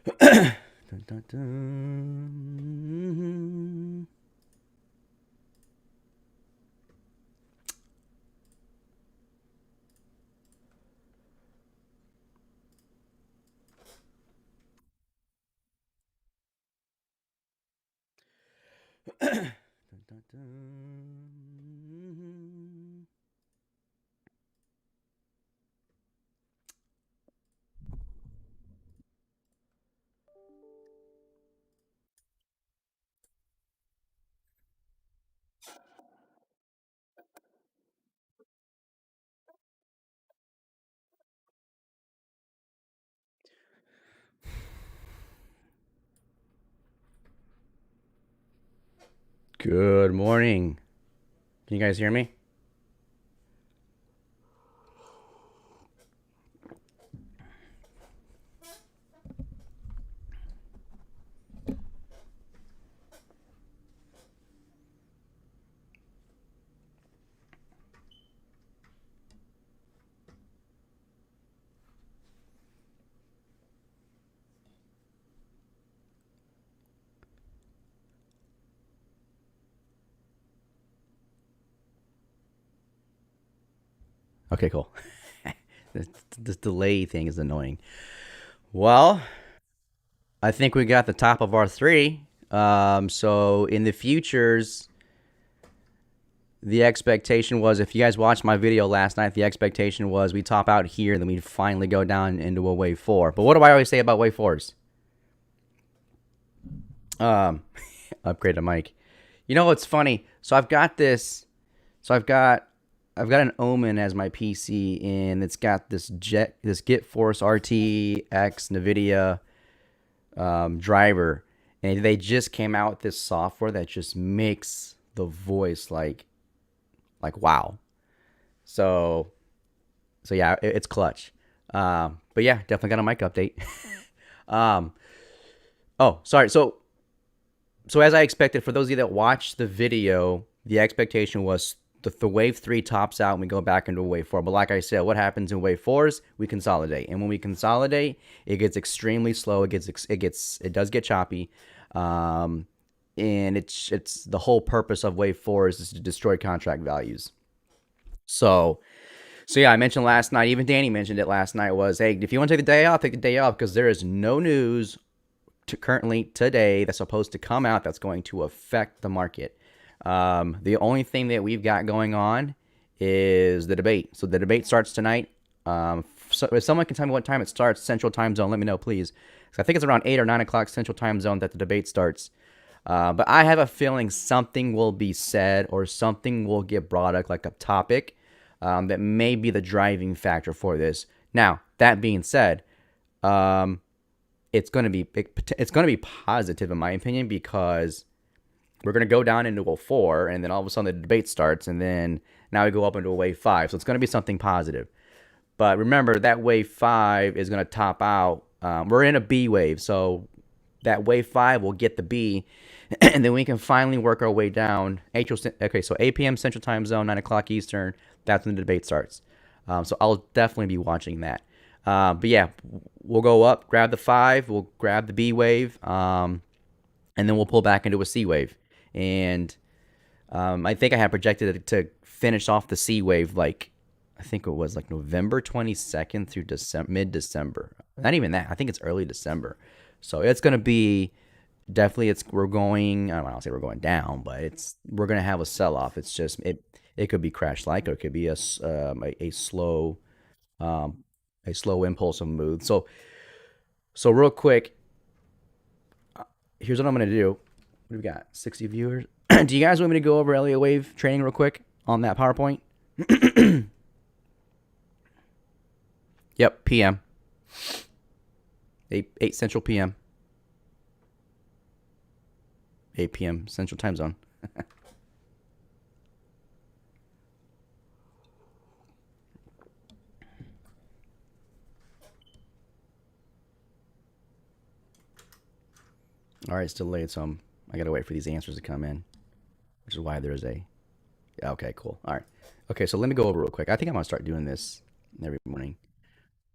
Dun, dun, dun. Dun, dun, dun. Good morning. Can you guys hear me? Okay, cool. This delay thing is annoying. Well, I think we got the top of our three. So in the futures, the expectation was, if you guys watched my video last night, the expectation was we top out here and then we finally go down into a wave four. But what do I always say about wave fours? Um, upgrade to mic. You know what's funny? So I've got this. So I've got an Omen as my PC, and it's got this Git Force RTX NVIDIA driver, and they just came out with this software that just makes the voice like wow. So yeah, it's clutch. But yeah, definitely got a mic update. um, oh, sorry. So as I expected, for those of you that watched the video, the expectation was the wave three tops out and we go back into wave four. But like I said, what happens in wave fours? We consolidate, and when we consolidate, it gets extremely slow. It does get choppy, um, and it's the whole purpose of wave four is to destroy contract values. So yeah, I mentioned last night. Even Danny mentioned it last night. Was, hey, if you want to take the day off, take the day off, because there is no news currently today that's supposed to come out that's going to affect the market. The only thing that we've got going on is the debate. So the debate starts tonight. So if someone can tell me what time it starts, Central Time Zone, let me know, please. So I think it's around 8 or 9 o'clock Central Time Zone that the debate starts. But I have a feeling something will be said or something will get brought up, like a topic that may be the driving factor for this. Now, that being said, um, it's going to be positive in my opinion, because we're going to go down into a four, and then all of a sudden the debate starts, and then now we go up into a wave five. So it's going to be something positive. But remember, that wave five is going to top out. We're in a B wave, so that wave five will get the B, and then we can finally work our way down. Okay, so 8 p.m. Central Time Zone, 9 o'clock Eastern. That's when the debate starts. So I'll definitely be watching that. But yeah, we'll go up, grab the five, we'll grab the B wave, and then we'll pull back into a C wave. And I think I had projected it to finish off the C wave, like, I think it was like November 22nd through mid December. Not even that. I think it's early December. So it's going to be definitely, we're going, I don't want to say we're going down, but we're going to have a sell off. It's just, it could be crash like, or it could be a slow, um, a slow impulsive move. So real quick, here's what I'm going to do. What do we got? 60 viewers. Do you guys want me to go over Elliott Wave training real quick on that PowerPoint? Yep, PM. 8 Central PM. 8 PM Central Time Zone. All right, it's delayed, so I got to wait for these answers to come in, which is why there's a. Yeah, okay, cool. All right. Okay, so let me go over real quick. I think I'm going to start doing this every morning.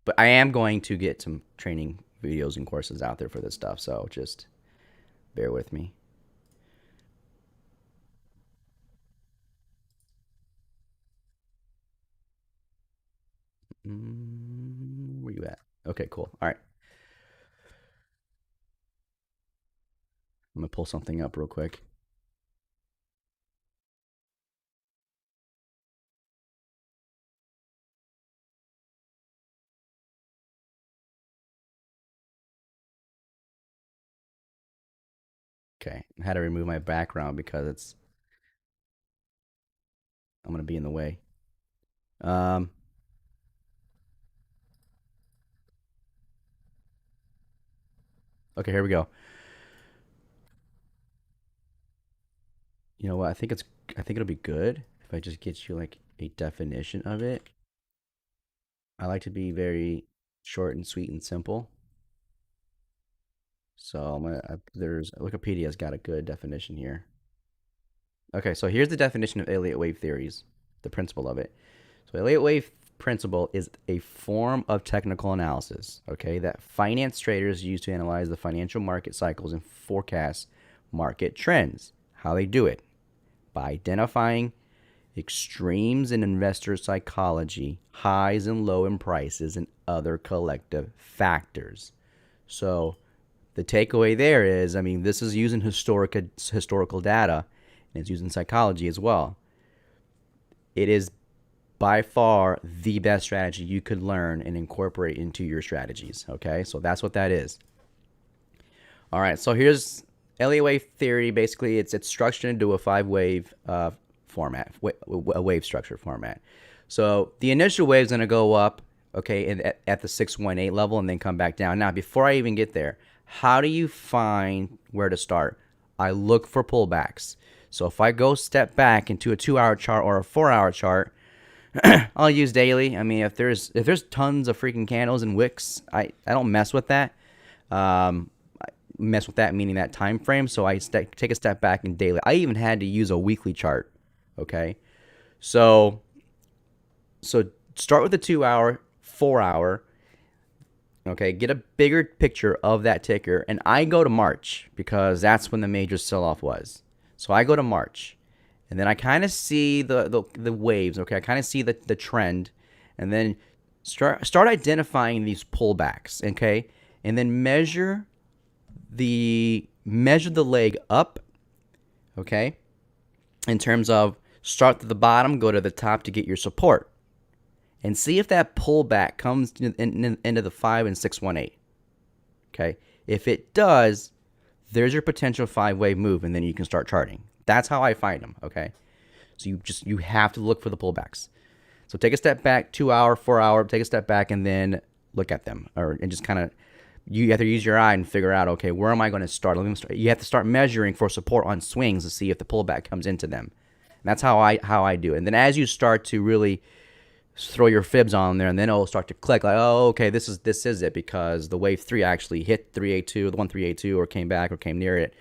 But I am going to get some training videos and courses out there for this stuff. So just bear with me. Where you at? Okay, cool. All right. I'm gonna pull something up real quick. Okay, I had to remove my background because I'm gonna be in the way. Um, okay, here we go. You know what? I think it'll be good if I just get you like a definition of it. I like to be very short and sweet and simple. So there's Wikipedia's got a good definition here. Okay, so here's the definition of Elliott wave theories, the principle of it. So Elliott wave principle is a form of technical analysis, okay, that finance traders use to analyze the financial market cycles and forecast market trends. How they do it? By identifying extremes in investor psychology, highs and low in prices, and other collective factors. So the takeaway there is, I mean, this is using historical data, and it's using psychology as well. It is by far the best strategy you could learn and incorporate into your strategies. Okay, so that's what that is. All right, so here's Elliott wave theory. Basically, it's structured into a 5 wave format, a wave structure format. So the initial wave is going to go up, okay, at the 618 level and then come back down. Now, before I even get there, how do you find where to start? I look for pullbacks. So if I go step back into a 2 hour chart or a 4 hour chart, I'll use daily. I mean, if there's tons of freaking candles and wicks, I don't mess with that. Mess with that meaning that time frame. So I take a step back in daily. I even had to use a weekly chart. Okay, so start with the 2 hour, 4 hour. Okay, get a bigger picture of that ticker, and I go to March because that's when the major sell-off was. So I go to March, and then I kind of see the waves. Okay, I kind of see the trend, and then start identifying these pullbacks. Okay, and then measure the leg up. Okay, in terms of start to the bottom, go to the top to get your support, and see if that pullback comes into the 5 and 618. Okay, if it does, there's your potential 5 wave move, and then you can start charting. That's how I find them. Okay, so you have to look for the pullbacks. So take a step back, 2 hour, 4 hour, take a step back, and then look at them, and just kind of you have to use your eye and figure out, okay, where am I going to start? You have to start measuring for support on swings to see if the pullback comes into them. And that's how I do it. And then as you start to really throw your fibs on there, and then it'll start to click like, oh, okay, this is it, because the wave 3 actually hit 382, the 1382, or came back or came near it.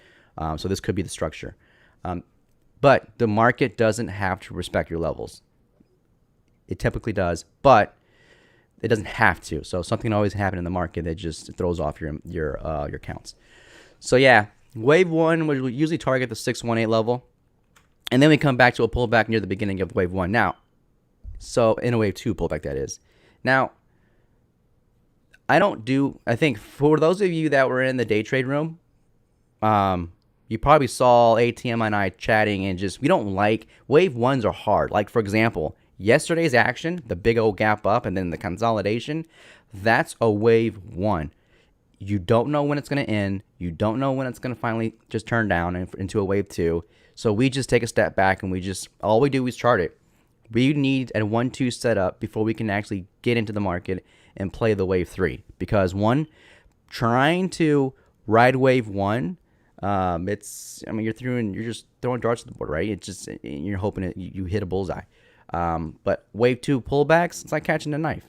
So this could be the structure. But the market doesn't have to respect your levels. It typically does, but it doesn't have to. So something always happen in the market that just throws off your counts. So yeah, wave 1 will usually target the 618 level, and then we come back to a pullback near the beginning of wave 1. Now, so in a wave 2 pullback, that is. Now, I think for those of you that were in the day trade room, you probably saw ATM and I chatting, and just, we don't like, wave 1s are hard. Like, for example, yesterday's action, the big old gap up and then the consolidation, that's a wave 1. You don't know when it's going to end. You don't know when it's going to finally just turn down into a wave 2. So we just take a step back, and all we do is chart it. We need a 1-2 setup before we can actually get into the market and play the wave 3. Because trying to ride wave 1, you're just throwing darts at the board, right? It's just, you're hoping you hit a bullseye. But wave 2 pullbacks, it's like catching a knife.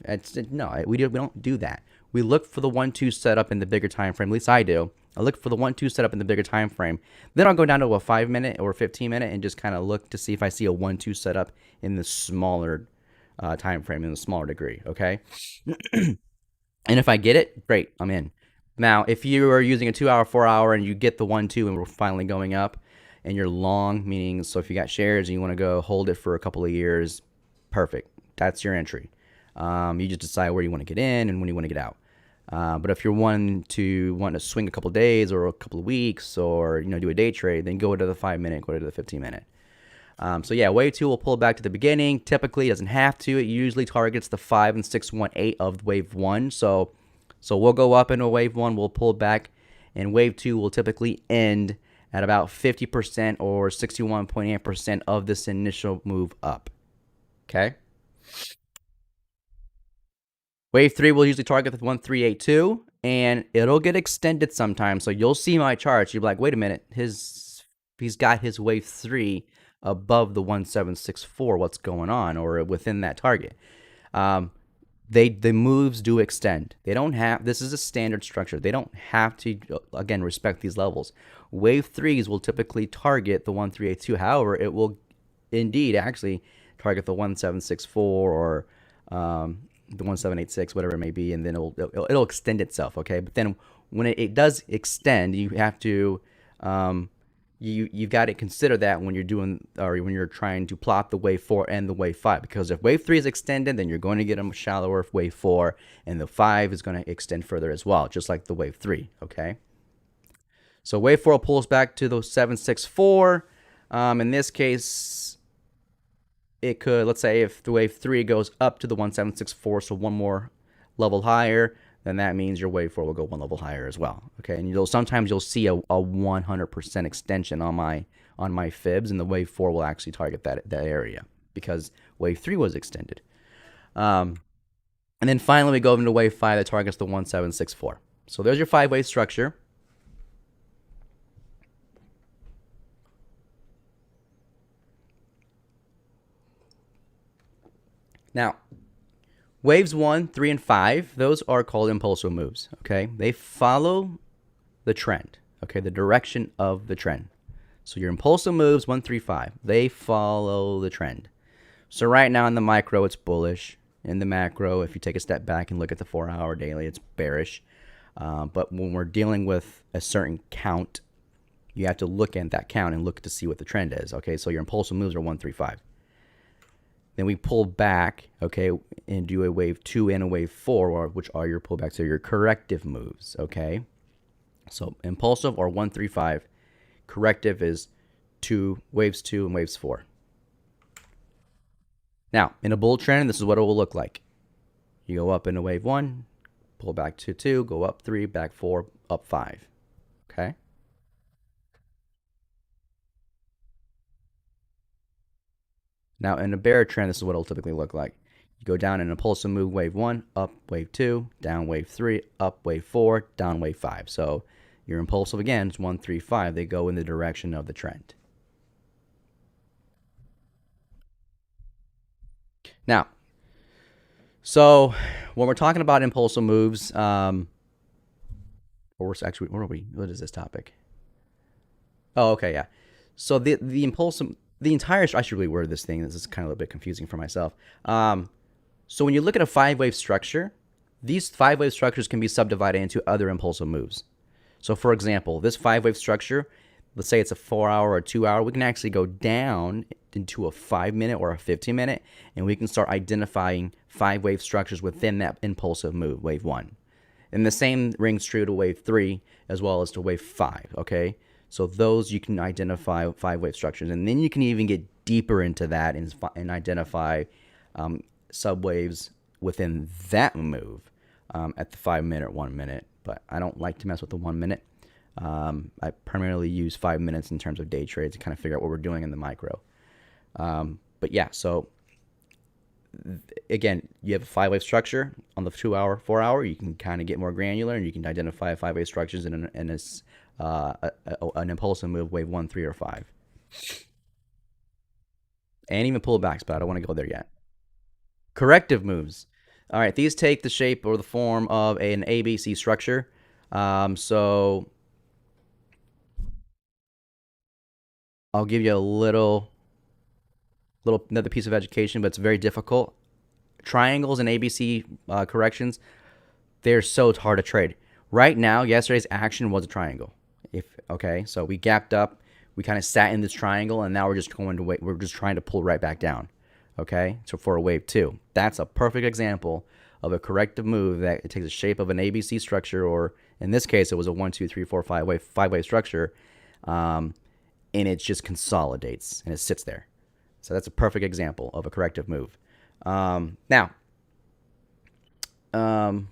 We don't do that. We look for the 1-2 setup in the bigger time frame. At least I do. I look for the 1-2 setup in the bigger time frame. Then I'll go down to a 5-minute or 15-minute and just kind of look to see if I see a 1-2 setup in the smaller time frame, in the smaller degree. Okay, and if I get it, great, I'm in. Now, if you are using a 2 hour, 4 hour, and you get the 1-2 and we're finally going up, and you're long, meaning so if you got shares and you want to go hold it for a couple of years, perfect. That's your entry. You just decide where you want to get in and when you want to get out. But if you're one to want to swing a couple of days or a couple of weeks, or do a day trade, then go to the 5 minute, go to the 15 minute. So yeah, wave two will pull back to the beginning. Typically, it doesn't have to. It usually targets the 5 and 618 of wave one. So we'll go up into wave one, we'll pull back, and wave two will typically end at about 50% or 61.8% of this initial move up. Okay. Wave three will usually target the 1382, and it'll get extended sometimes. So you'll see my charts. You'll be like, wait a minute, he's got his wave three above the 1764. What's going on? Or within that target. The moves do extend. They don't have. This is a standard structure. They don't have to again respect these levels. Wave threes will typically target the 1382. However, it will indeed actually target the 1764 or the 1786, whatever it may be, and then it'll extend itself. Okay, but then when it does extend, you have to you've got to consider that when you're doing or when you're trying to plot the wave 4 and the wave 5, because if wave 3 is extended, then you're going to get a shallower wave 4, and the 5 is going to extend further as well, just like the wave 3. Okay, so wave 4 pulls back to the 764. In this case, it could, let's say if the wave 3 goes up to the 1764, so one more level higher, then that means your wave 4 will go one level higher as well. Okay, and sometimes you'll see a 100% extension on my fibs, and the wave 4 will actually target that area because wave 3 was extended. And then finally we go into wave 5 that targets the 1764. So there's your 5-wave structure. Now, waves 1, 3, and 5, those are called impulsive moves. Okay, they follow the trend. Okay, the direction of the trend. So your impulsive moves 1, 3, 5, they follow the trend. So right now in the micro, it's bullish. In the macro, if you take a step back and look at the 4-hour daily, it's bearish. But when we're dealing with a certain count, you have to look at that count and look to see what the trend is. Okay, so your impulsive moves are 1, 3, 5. Then we pull back, okay, and do a wave 2 and a wave 4, which are your pullbacks, so your corrective moves, okay? So impulsive or 1, 3, 5. Corrective is waves 2 and waves 4. Now, in a bull trend, this is what it will look like. You go up into wave 1, pull back to 2, go up 3, back 4, up 5, okay? Now, in a bear trend, this is what it'll typically look like. You go down in an impulsive move, wave 1, up wave 2, down wave 3, up wave 4, down wave 5. So your impulsive, again, is 1, 3, 5. They go in the direction of the trend. Now, so when we're talking about impulsive moves, or we're actually, where are we? What is this topic? Oh, okay, yeah. So the impulsive, the entire, I should really word this thing. This is kind of a bit confusing for myself. So when you look at a 5-wave structure, these 5-wave structures can be subdivided into other impulsive moves. So for example, this 5-wave structure, let's say it's a 4-hour or 2-hour, we can actually go down into a 5-minute or a 15-minute, and we can start identifying 5-wave structures within that impulsive move, wave 1. And the same rings true to wave 3 as well as to wave 5, okay? So those you can identify 5-wave structures, and then you can even get deeper into that and identify subwaves within that move at the 5-minute, 1 minute. But I don't like to mess with the 1 minute. I primarily use 5 minutes in terms of day trades to kind of figure out what we're doing in the micro. But yeah, so again, you have a 5-wave structure on the 2-hour, 4-hour. You can kind of get more granular, and you can identify 5-wave structures in an impulsive move, wave 1, 3, or 5. And even pullbacks, but I don't want to go there yet. Corrective moves. All right, these take the shape or the form of an ABC structure. So I'll give you a little another piece of education, but it's very difficult. Triangles and ABC corrections, they're so hard to trade. Right now, yesterday's action was a triangle. Okay, so we gapped up, we kind of sat in this triangle, and now we're just going to wait. We're just trying to pull right back down. Okay, so for a wave 2, that's a perfect example of a corrective move that it takes the shape of an ABC structure, or in this case, it was a 1, 2, 3, 4, 5 wave structure, and it just consolidates and it sits there. So that's a perfect example of a corrective move. Now, let's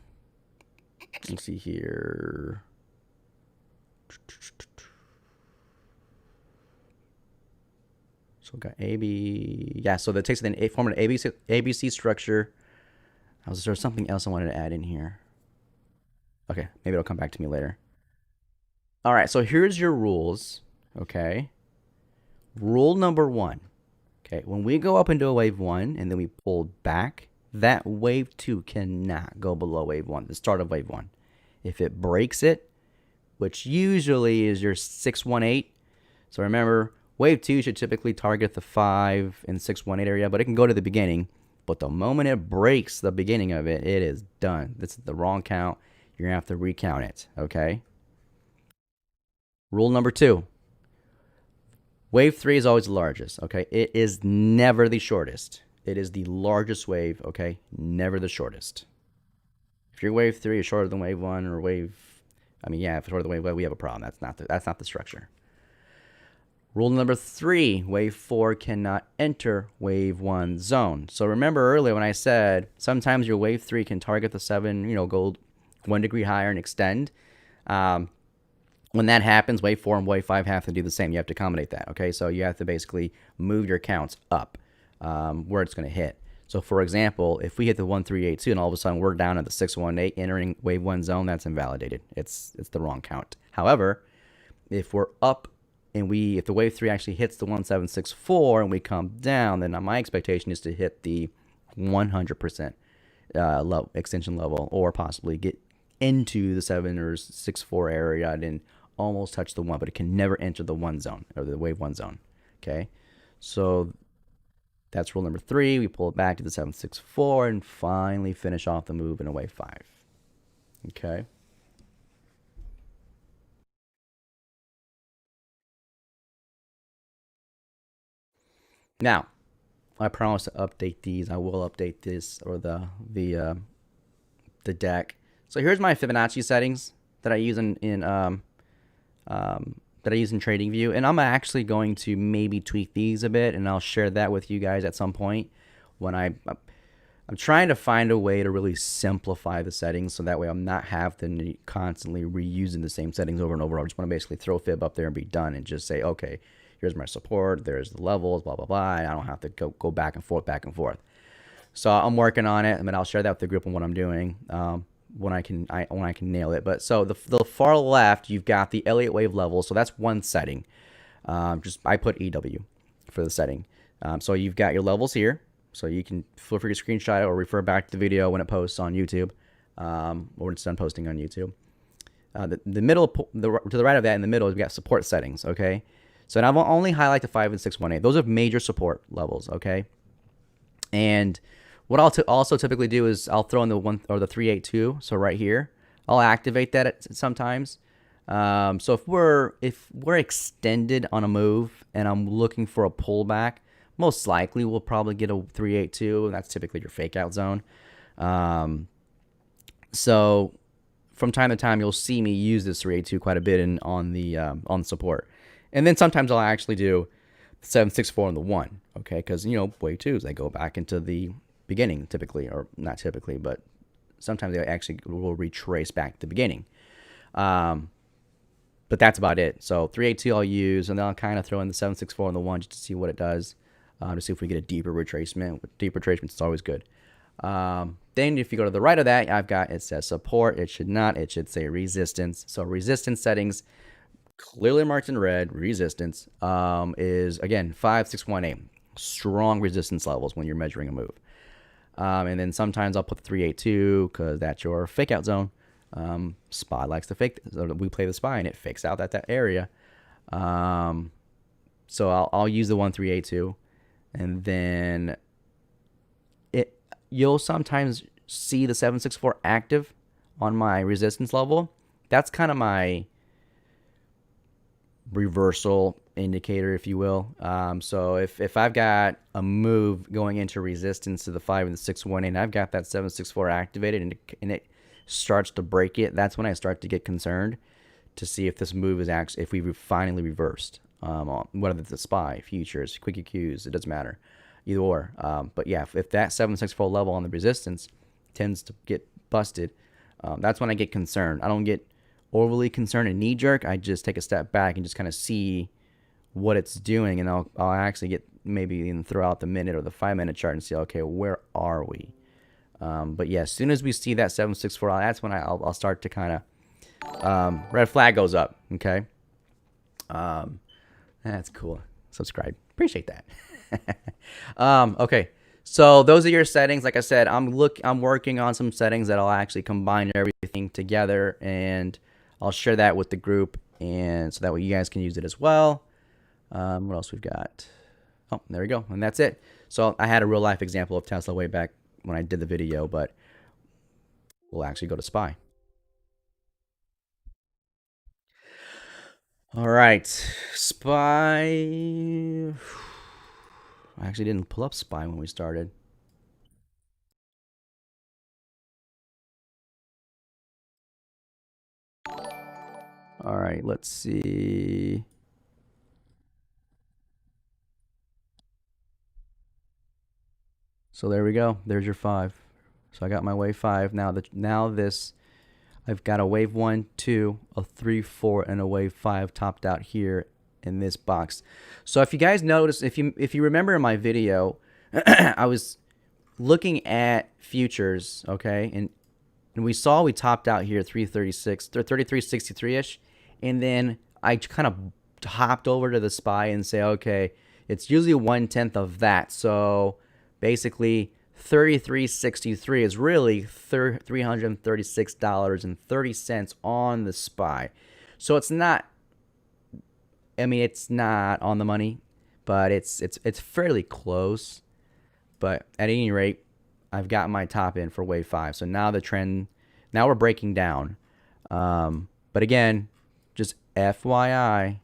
see here. So we got AB. Yeah, so that takes an form an ABC structure. Was there something else I wanted to add in here? Okay, maybe it'll come back to me later. All right, so here's your rules. Okay. Rule number 1. Okay, when we go up into a wave 1 and then we pull back, that wave 2 cannot go below wave 1, the start of wave 1. If it breaks it, which usually is your 618. So remember, wave 2 should typically target the 5 and 618 area, but it can go to the beginning. But the moment it breaks the beginning of it, it is done. This is the wrong count. You're going to have to recount it, okay? Rule number 2. Wave 3 is always the largest, okay? It is never the shortest. It is the largest wave, okay? Never the shortest. If your wave 3 is shorter than wave 1 or wave... if it's shorter than wave 1, we have a problem. That's not the structure. Rule number 3, wave 4 cannot enter wave 1 zone. So remember earlier when I said sometimes your wave 3 can target the 7, go 1 degree higher and extend. When that happens, wave 4 and wave 5 have to do the same. You have to accommodate that, okay? So you have to basically move your counts up where it's going to hit. So for example, if we hit the 1382 and all of a sudden we're down at the 618 entering wave 1 zone, that's invalidated. It's the wrong count. However, if we're up and if the wave 3 actually hits the 1764 and we come down, then my expectation is to hit the 100% extension level, or possibly get into the 7 or 64 area and almost touch the 1, but it can never enter the 1 zone or the wave 1 zone. Okay, so that's rule number 3. We pull it back to the 764 and finally finish off the move in a wave 5. Okay. Now, I promise to update these. I will update this or the deck. So here's my Fibonacci settings that I use in TradingView, and I'm actually going to maybe tweak these a bit, and I'll share that with you guys at some point. When I'm trying to find a way to really simplify the settings, so that way I'm not having to constantly reusing the same settings over and over. I just want to basically throw Fib up there and be done, and just say, okay, here's my support, there's the levels, blah blah blah. And I don't have to go back and forth. So I'm working on it. I'll share that with the group on what I'm doing. When I can nail it. But so the far left, you've got the Elliott wave level. So that's one setting. I put EW for the setting. So you've got your levels here. So you can feel free to screenshot it or refer back to the video when it posts on YouTube, or when it's done posting on YouTube. The middle, to the right of that in the middle, we've got support settings. Okay. So now I'll only highlight the 5 and 618. Those are major support levels. Okay. And what I'll also typically do is I'll throw in the 382. So right here, I'll activate that sometimes. So if we're extended on a move and I'm looking for a pullback, most likely we'll probably get a 382, and that's typically your fake out zone. So from time to time, you'll see me use this 382 quite a bit on the support, and then sometimes I'll actually do 764 on the 1. Okay, because wave 2s, they go back into the beginning typically, or not typically, but sometimes they actually will retrace back to the beginning. But that's about it. So 382 I'll use, and then I'll kind of throw in the 764 on the 1 just to see what it does, to see if we get a deeper retracement. With deep retracements, it's always good. Then if you go to the right of that, it says support. It should say resistance. So resistance settings, clearly marked in red, resistance is, again, 5, 6, 1, 8. Strong resistance levels when you're measuring a move. And then sometimes I'll put the 382 because that's your fake out zone. SPY likes to fake. So we play the SPY and it fakes out at that area. So I'll use the 1382, and then you'll sometimes see the 764 active on my resistance level, that's kind of my reversal indicator, if you will. So if I've got a move going into resistance to the 5 and the 618, I've got that 764 activated and it starts to break it, that's when I start to get concerned to see if this move is actually, if we finally reversed, whether it's the SPY, futures, quick EQs, it doesn't matter, either or. But yeah, if that 764 level on the resistance tends to get busted, that's when I get concerned. I don't get overly concerned and knee jerk. I just take a step back and just kind of see what it's doing, and I'll actually get maybe even throw out the minute or the 5-minute chart and see, okay, where are we? But yeah, as soon as we see that 764, that's when I'll start to kind of red flag goes up. Okay, that's cool. Subscribe, appreciate that. Okay, so those are your settings. Like I said, I'm working on some settings that'll actually combine everything together, and I'll share that with the group, and so that way you guys can use it as well. What else we've got? Oh, there we go, and that's it. So I had a real life example of Tesla way back when I did the video, but we'll actually go to SPY. All right, SPY. I actually didn't pull up SPY when we started. All right, let's see. So there we go. There's your 5. So I got my wave 5. Now this, I've got a wave 1, 2, a 3, 4, and a wave 5 topped out here in this box. So if you guys notice, if you remember in my video, I was looking at futures, okay, and we saw we topped out here 336 or 3363ish, and then I kind of hopped over to the SPY and say, okay, it's usually 1/10 of that. So basically 3363 is really $336.30 on the SPY. So it's not, I mean, it's not on the money, but it's fairly close. But at any rate, I've got my top in for wave 5. So now the trend, now we're breaking down. But again, just FYI,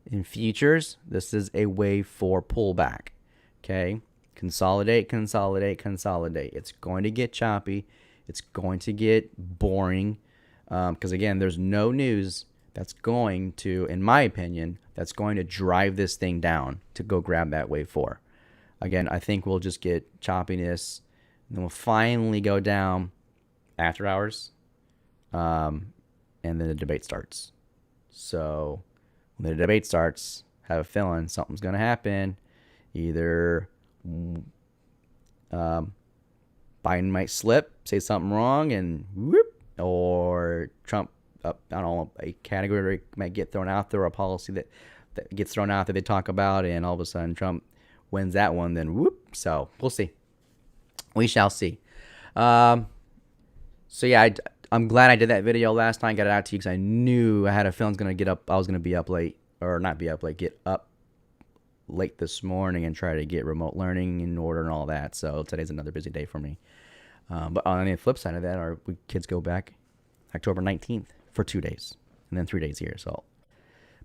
in futures, this is a wave 4 pullback. Okay, consolidate, consolidate, consolidate. It's going to get choppy. It's going to get boring. Because again, there's no news that's going to, in my opinion, that's going to drive this thing down to go grab that wave 4. Again, I think we'll just get choppiness, and then we'll finally go down after hours, and then the debate starts. So when the debate starts, have a feeling something's going to happen. Either Biden might slip, say something wrong, and whoop, or Trump, I don't know, a category might get thrown out there, or a policy that gets thrown out that they talk about, and all of a sudden Trump wins that one, then whoop. So we'll see. We shall see. So yeah, I'm glad I did that video last night, got it out to you, because I knew I had a feeling I was going to be up late, or not be up late, get up late this morning and try to get remote learning in order and all that. So today's another busy day for me. But on the flip side of that, our kids go back October 19th for 2 days, and then 3 days here. So,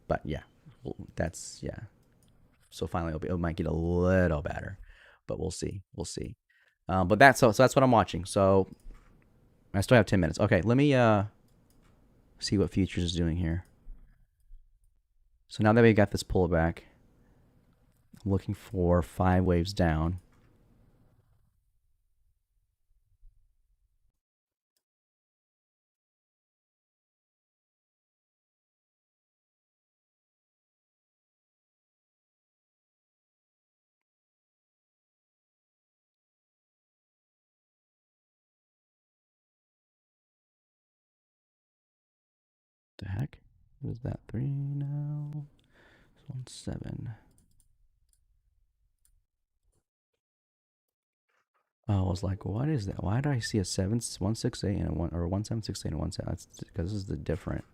but yeah, that's, yeah. So finally, it might get a little better, but we'll see. We'll see. But that's so that's what I'm watching. So I still have 10 minutes. Okay, let me see what futures is doing here. So now that we've got this pullback, I'm looking for 5 waves down. The heck? What is that? 3 now? 1-7. Oh, I was like, what is that? Why do I see a 168 and a 1, or 1768 and a 17? That's because this is the different.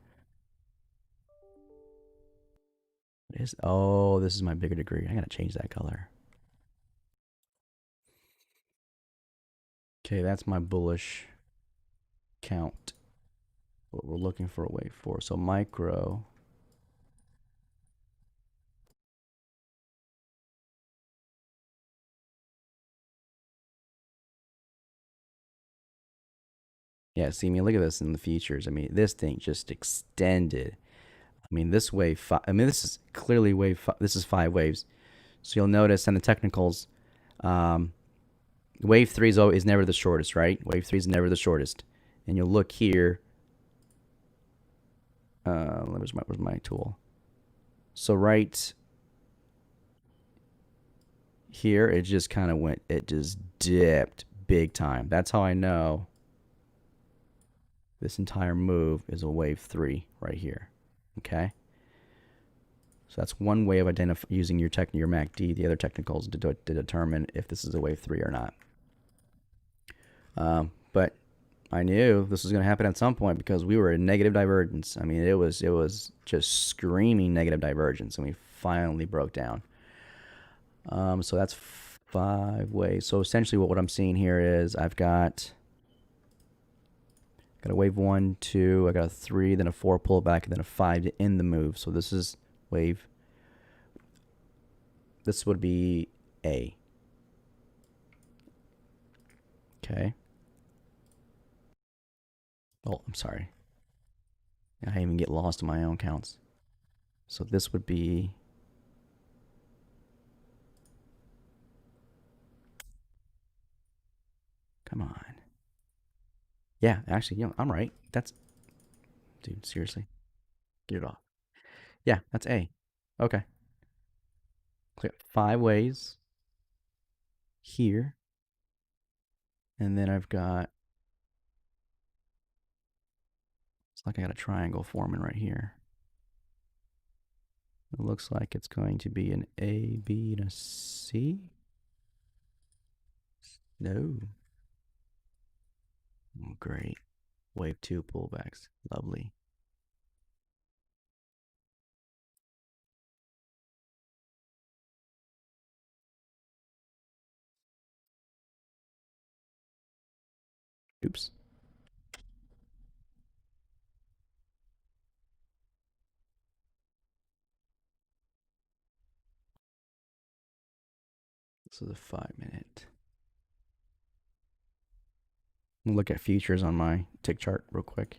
It is. Oh, this is my bigger degree. I gotta change that color. Okay, that's my bullish count. what we're looking for a wave for. So micro. Yeah, see, I mean, look at this in the features. I mean, this thing just extended. I mean, this wave, I mean, this is clearly this is 5 waves. So you'll notice in the technicals, um, wave three is never the shortest, right? Wave three is never the shortest. And you'll look here. Where's my tool? So right here, it just kind of went, it just dipped big time. That's how I know this entire move is a wave three right here. Okay. So that's one way of using your MACD, the other technicals to determine if this is a wave three or not. But I knew this was going to happen at some point because we were in negative divergence. I mean, it was just screaming negative divergence, and we finally broke down. So that's 5 ways. So essentially, what I'm seeing here is I've got a wave 1, 2, I got a 3, then a 4 pullback, and then a 5 to end the move. So this is wave. This would be A. Okay. Oh, I'm sorry. I even get lost in my own counts. So this would be. Come on. Yeah, actually, I'm right. That's. Dude, seriously. Get it off. Yeah, that's A. Okay. Click 5 ways here. And then I've got. It's like I got a triangle forming right here. It looks like it's going to be an A, B, and a C. No. Oh, great. Wave 2 pullbacks. Lovely. Oops. This is a 5-minute. Look at futures on my tick chart real quick.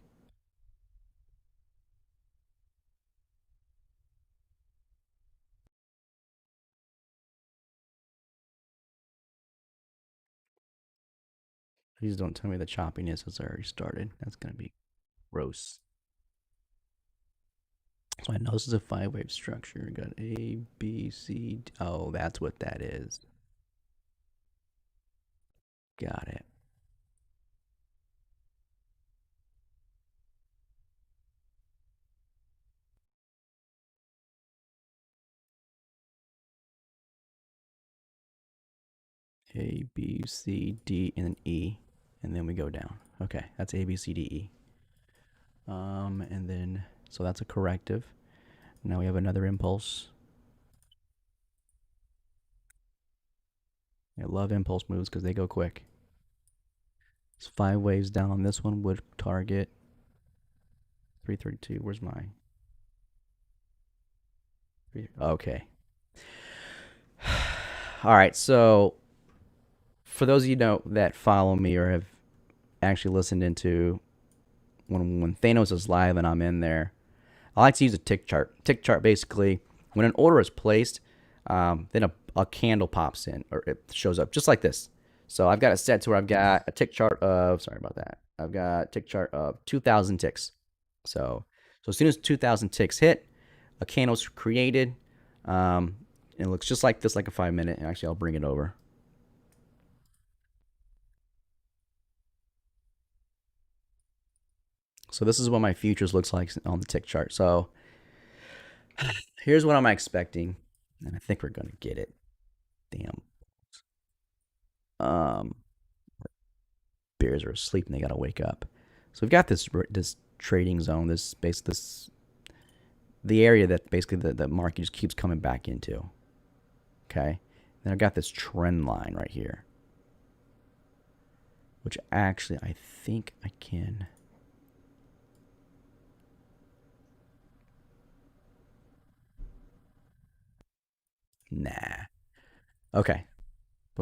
Please don't tell me the choppiness has already started. That's going to be gross. So I know this is a 5-wave structure. We got A, B, C. Oh, that's what that is. Got it. A, B, C, D, and E. And then we go down. Okay, that's A, B, C, D, E. And then, so that's a corrective. Now we have another impulse. I love impulse moves because they go quick. It's 5 waves down on this one would target 332. Where's mine? Okay. All right. So for those of you that follow me or have actually listened into when Thanos is live and I'm in there, I like to use a tick chart. Tick chart basically, when an order is placed, then a candle pops in or it shows up just like this. So I've got it set to where I've got a tick chart of, sorry about that. I've got a tick chart of 2,000 ticks. So as soon as 2,000 ticks hit, a candle's created. It looks just like this, like a 5-minute. And actually, I'll bring it over. So this is what my futures looks like on the tick chart. So here's what I'm expecting, and I think we're gonna get it. Damn. Bears are asleep and they gotta wake up. So we've got this trading zone, this the area that basically the market just keeps coming back into. Okay. Then I've got this trend line right here, which actually I think I can. Nah. Okay.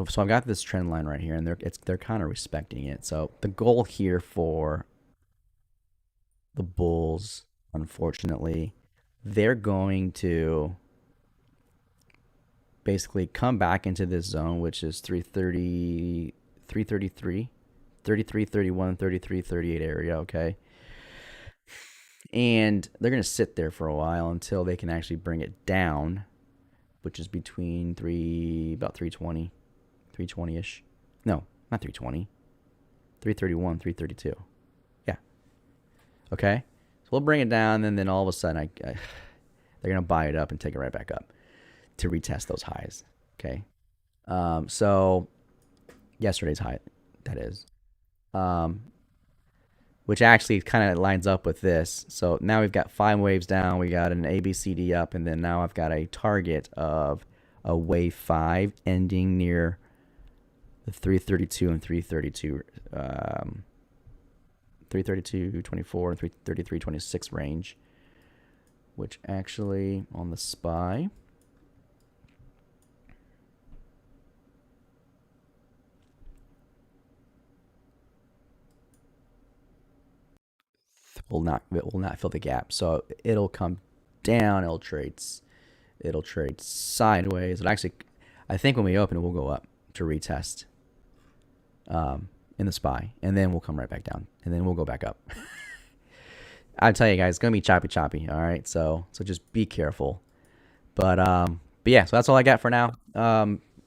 So I've got this trend line right here, and they're kind of respecting it. So the goal here for the bulls, unfortunately, they're going to basically come back into this zone, which is 330, 333, 33, 31, 33, 38 area, okay? And they're going to sit there for a while until they can actually bring it down, which is between about 320, 320-ish. No, not 320, 331, 332. Yeah, okay? So we'll bring it down, and then all of a sudden, they're going to buy it up and take it right back up to retest those highs, okay? So yesterday's high, that is. Um, which actually kind of lines up with this. So now we've got 5 waves down, we got an ABCD up, and then now I've got a target of a wave 5 ending near the 332 and 332, 332.24 and 333.26 range, which actually on the SPY will not fill the gap. So it'll come down. It'll trade sideways. It actually, I think when we open it, we'll go up to retest in the SPY, and then we'll come right back down, and then we'll go back up. I tell you guys, it's gonna be choppy. All right, so just be careful. But yeah, so that's all I got for now.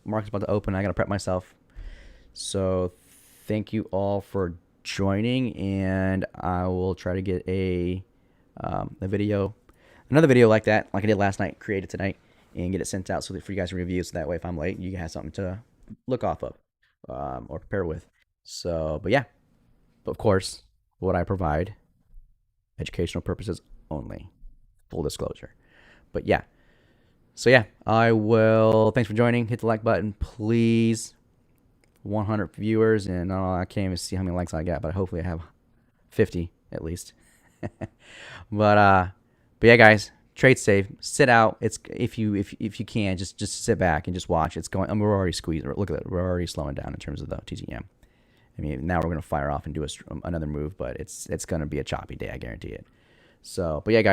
Market's about to open. I gotta prep myself. So thank you all for joining, and I will try to get another video like that, like I did last night, created tonight, and get it sent out so that for you guys to review. So that way, if I'm late, you have something to look off of or prepare with. So, but yeah, of course, what I provide, educational purposes only, full disclosure. But yeah, so yeah, I will. Thanks for joining. Hit the like button, please. 100 viewers, and I can't even see how many likes I got, but hopefully I have 50 at least. But yeah, guys, trade safe. Sit out. It's if you can, just sit back and just watch. It's going. I mean, we're already squeezed. Look at it. We're already slowing down in terms of the TTM. I mean, now we're gonna fire off and do another move, but it's gonna be a choppy day. I guarantee it. So, but yeah, guys.